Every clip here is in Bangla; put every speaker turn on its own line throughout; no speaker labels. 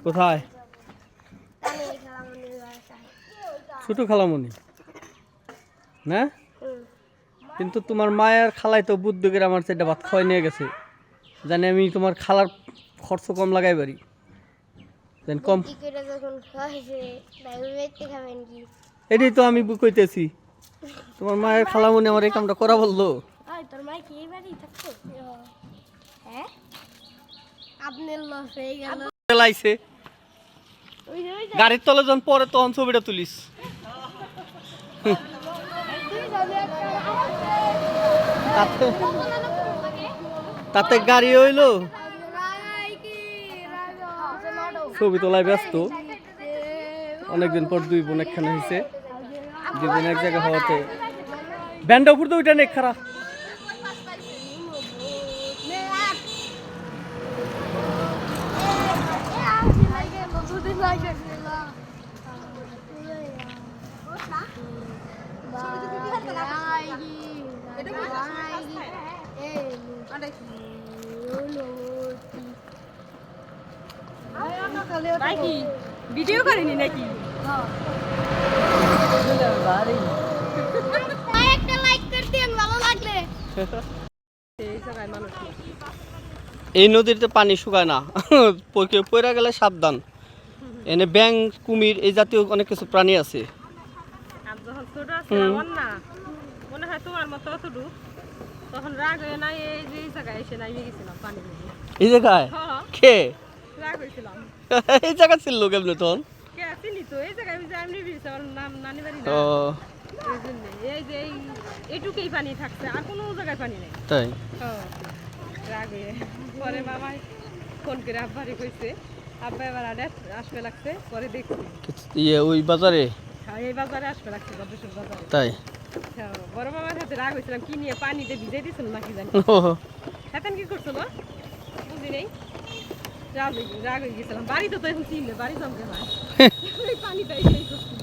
কোথায়? ছোট খালামণি না, কিন্তু তোমার মায়ের খালাই তো বুদ্ধ করে আমার সেটা ভাত খাওয়াই নিয়ে গেছে। জানি আমি তোমার খালার খরচ কম লাগাই পারি, কম। এটাই তো আমি কইতেছি, তোমার মায়ের খালামণি আমার এই কামটা করা বললো। গাড়ির তলে যখন পরে তখন ছবিটা তুলিস। তাতে গাড়ি হইলো, ছবি তোলায় ব্যস্ত। অনেকদিন পর দুই বোন একখানে হয়েছে, দুই বোন এক জায়গায় হওয়াতে ব্যান্ডা উপর তো ওইটা নেই খারাপ।
ভিডিও করেনি নাকি?
এই নদীতে পানি শুকায় না, পড়ে গেলে সাবধান। এনে ব্যাং, কুমির এই জাতীয় অনেক কিছু প্রাণী আছে।
মনে হয় তোমার মতো ছোট, তখন রাগ হয়ে নাই এই জায়গায় এসে নাই গেছিলাম পানি।
এই জায়গায় কে
রাগ হয়েছিলাম?
এই জায়গা ছিল কেমনে তখন?
কে চিনি তো, এই জায়গায় আমি আমার নাম নানি বাড়ি না, এই যে এইটুকুই পানি থাকছে, আর কোনো জায়গায় পানি নেই।
তাই
রাগ হয়ে পরে মামাই ফোন করে আব্বারে কইছে, আব্বা এবার আসবে লাগছে। পরে দেখছি
ওই বাজারে,
এই বাজারে আসবে লাগছে, গদ্দেশ্বর বাজারে।
তাই
বড় মামার সাথে রাগ হয়েছিলাম, কি নিয়ে পানিতে ভিজে দিছিল নাকি জানি। এখন কি করছিল বুঝি নেই, রাগ হয়ে গেছিলাম। বাড়িতে তো এখন চিনলে বাড়ি জমকে হয়, পানিটাই সেই করছিল,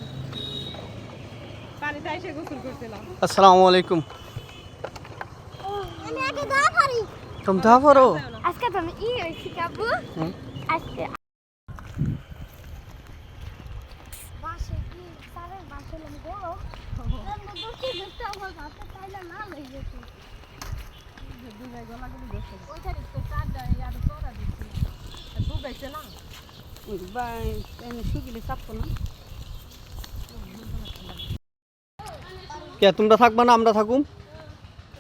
পানিটাই সে গোসল করছিলাম।
আসসালামু আলাইকুম। তুমি দা পারো
আজকে তো আমি শিখাবো। আজকে বাসে কি সারে বাসে লম গো কি দেখতে আমার হাতে তাইলা না লই গেছে। দুবাই গলাগুলো দেখে ওইটা তো চারটা আর তোরা দিছি দুবাইছে না, বাই এনে সুগিলে চাপতো না।
কে তোমরা থাকবা না আমরা থাকুম?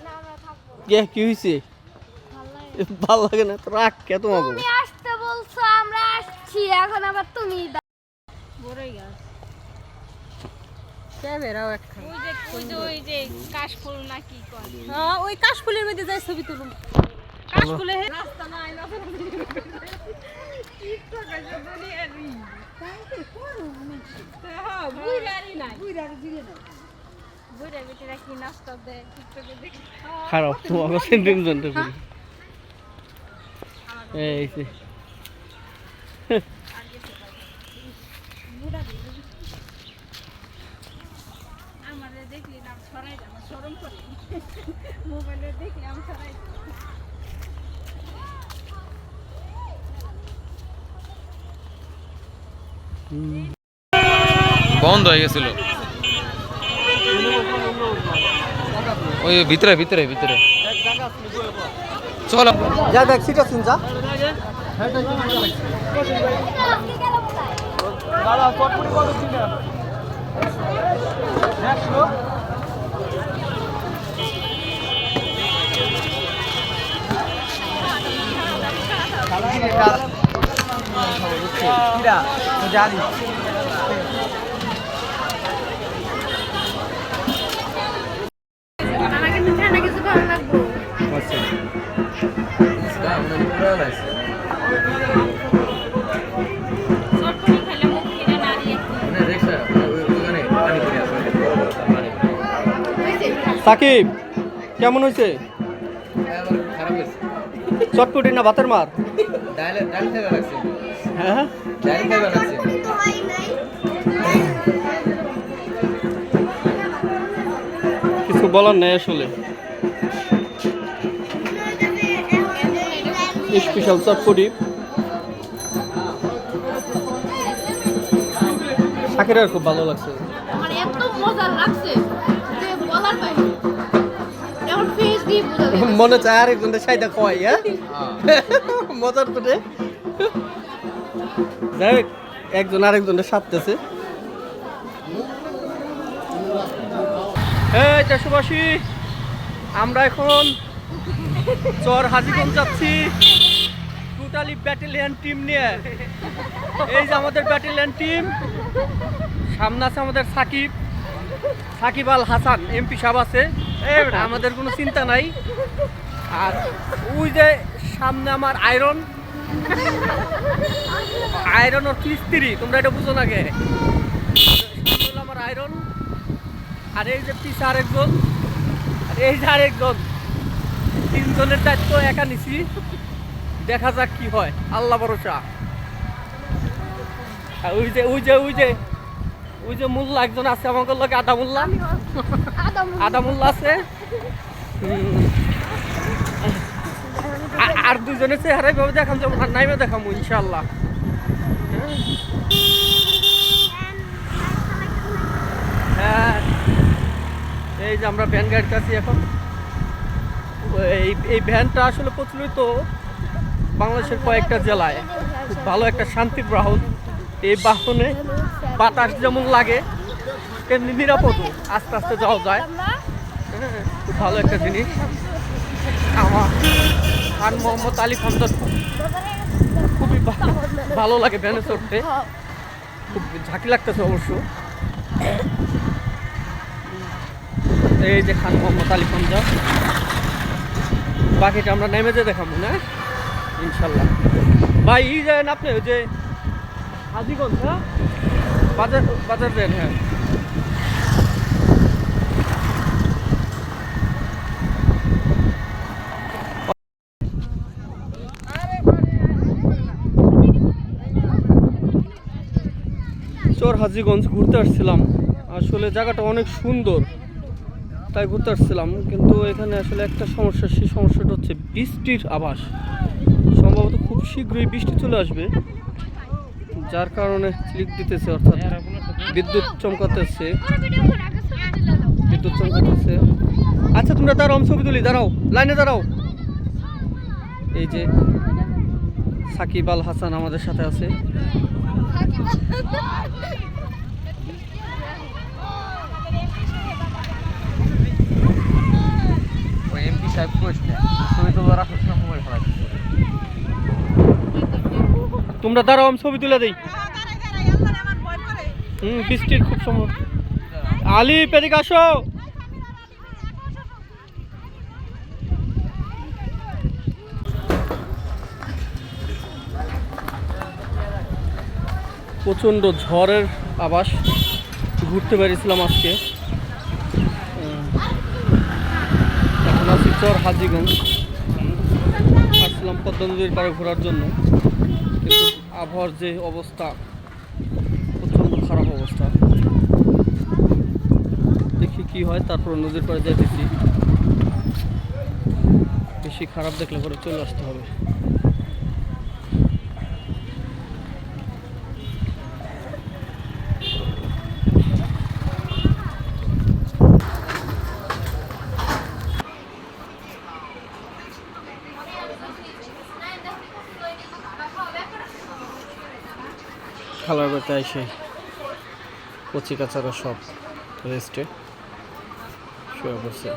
না আমরা থাকবো।
কে কি হইছে? ভালো লাগে না তো, রাখ কে তোমাকে?
তুমি আসতে বলছো, আমরা আসছি, এখন আবার তুমি বড়ই গাছ
কে বেরাও একখান,
ওই যে কাশফুল নাকি কয়?
হ্যাঁ ওই কাশফুলের মধ্যে যাই ছবি তুলুম। কাশফুলে রাস্তা নাই না,
খারাপ তোমাকে সেন্টিমেন্ট করি এই যে
আমাদের দেখলি নাম ছড়াই যাবে, শরম করে মোবাইলে দেখলে আমি ছড়াই
বন্ধ হয়ে গেছিল ওই ভিতরে ভিতরে ভিতরে চলো
যা দেখ সিটা শুন যা দাদা চটপটি কত ছিল 100 কিরা তো জানি সাকিব কেমন হয়েছে? চটপটি না ভাতের মার? হ্যাঁ কিছু বলার নেই আসলে। স্পেশাল চটপটি শাকিরার খুব ভালো লাগছে।
আমার এত মজা লাগছে যে বলার বাইরে। এখন ফেস দিয়ে বোঝা যায়।
মনে চায় আরেকজনটা সাইডা কয় হ্যাঁ মজার করে যাই হোক, একজন আরেকজনের সাথতেছে। এই দেশবাসী, আমরা এখন চর হাজীগঞ্জ যাচ্ছি টোটালি ব্যাটালিয়ন টিম নিয়ে। এই যে আমাদের ব্যাটালিয়ন টিম, সামনে আছে আমাদের সাকিব আল হাসান এমপি সাহেব আছে, আমাদের কোনো চিন্তা নাই। আর ওই যে সামনে আমার আয়রন ওর স্ত্রী, তোমরা এটা বুঝো না কে? সামনে হলো আমার আয়রন, আর এই যে পিছে আরেকজন, আর এই যে আরেকজন, তিনজনের দায়িত্ব একা নিছি। দেখা যাক কি হয়, আল্লাহ ভরসা। আর ওই যে মোল্লা একজন আছে আমাদের লোক, আদামুল্লাহ আছে। আর দুজনের চেহারা ভাবে দেখাম, যেমন নাইমে দেখামো ইনশাল্লাহ। হ্যাঁ, এই যে আমরা ভ্যান গাড়িতে আছি এখন। এই ভ্যানটা আসলে প্রচলিত বাংলাদেশের কয়েকটা জেলায়, খুব ভালো একটা শান্তির বাহন। এই বাহনে বাতাস যেমন লাগে তেমনি নিরাপদ, আস্তে আস্তে যাওয়া যায়। হ্যাঁ, খুব ভালো একটা জিনিস। আমার খান মোহাম্মদ আলী খানদার খুবই ভালো লাগে ভ্যানে চড়তে, খুব ঝাঁকি লাগতেছে অবশ্য। এই যে খান মোহাম্মদ আলী খানদা, বাকিটা আমরা নেমে যে দেখাবো না ইনশাল্লাহ। ভাই ই যান আপনি, ওই যে হাজীগঞ্জ, হ্যাঁ বাজার দেন। হ্যাঁ, চর হাজীগঞ্জ ঘুরতে আসছিলাম। আসলে জায়গাটা অনেক সুন্দর, তাই ঘুরতে আসছিলাম। কিন্তু এখানে আসলে একটা সমস্যা, সেই সমস্যাটা হচ্ছে বৃষ্টির আভাস। সম্ভবত খুব শীঘ্রই বৃষ্টি চলে আসবে, যার কারণে ক্লিক দিতেছে, অর্থাৎ বিদ্যুৎ চমকাতেছে। আচ্ছা তোমরা দাঁড়াও, আমি ছবি তুলি, দাঁড়াও, লাইনে দাঁড়াও। এই যে সাকিব আল হাসান আমাদের সাথে আছে।
এমপি সাহেব কইছে ছবি তো রাখার সময় মোবাইল ফেলা।
তোমরা দাঁড়াও, আমি ছবি তুলে দিই। বৃষ্টির খুব সময়। আলি পেদিকে আসো। প্রচণ্ড ঝড়ের আভাস। ঘুরতে বেরিয়েছিলাম আজকে, এখন আছি চর হাজীগঞ্জ। আসছিলাম পদ্মা নদীর পাড়ে ঘোরার জন্য, কিন্তু আবহাওয়ার যে অবস্থা, প্রচণ্ড খারাপ অবস্থা। দেখি কি হয়, তারপর নদীর পাড়ে যাইতেছি। বেশি খারাপ দেখলে পরে চলে আসতে হবে। খালার বেড়াতে এসে কচি কাচারা সব রেস্টে শুয়ে পড়ছে।